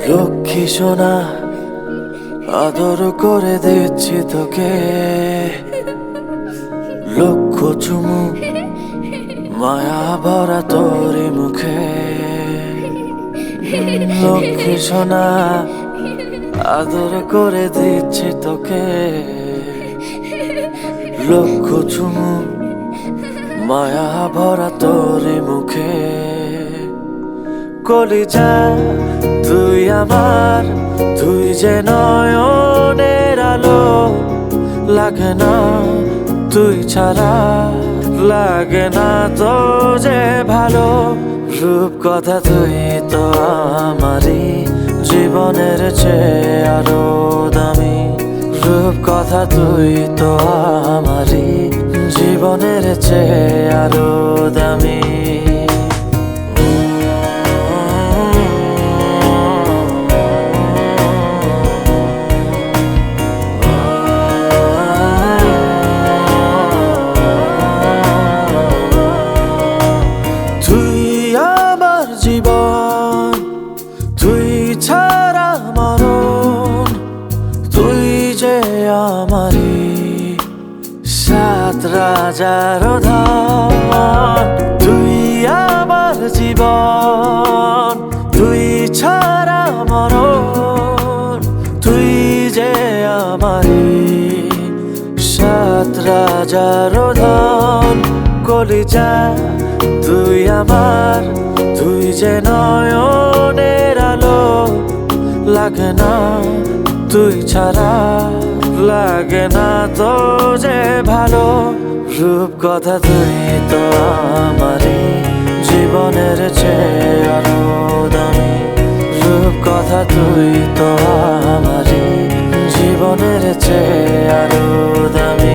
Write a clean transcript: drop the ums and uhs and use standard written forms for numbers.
লক্ষ্মী সোনা আদর করে দিচ্ছি তোকে, লক্ষ চুমু মায়া ভরা তোরি মুখে। লক্ষ্মী সোনা আদর করে দিচ্ছি তোকে, লক্ষ চুমু মায়া ভরা তোরি মুখে। কলিজা তুই আমার, তুই যে নয়নের আলো, লাগে না তুই ছাড়া, লাগে না তো যে ভালো। রূপ কথা তুই তো আমারই জীবনের চেয়ে আরো দামি, রূপ কথা তুই তো আমারই জীবনের চেয়ে আরো দামি। জীবন তুই ছাড়া মরণ, তুই যে আমারি সাত রাজার ধন। তুই আমার জীবন, তুই ছাড়া মরণ, তুই যে আমারি সাত রাজার ধন। কলিজা তুই আমার, তুই যে নয়নের আলো, লাগে না তুই ছাড়া, লাগে না তো যে ভালো। রূপ কথা তুই তো আমারই জীবনের চেয়ে আরো দামি, রূপ কথা তুই তো আমারই জীবনের চেয়ে আরো দামি।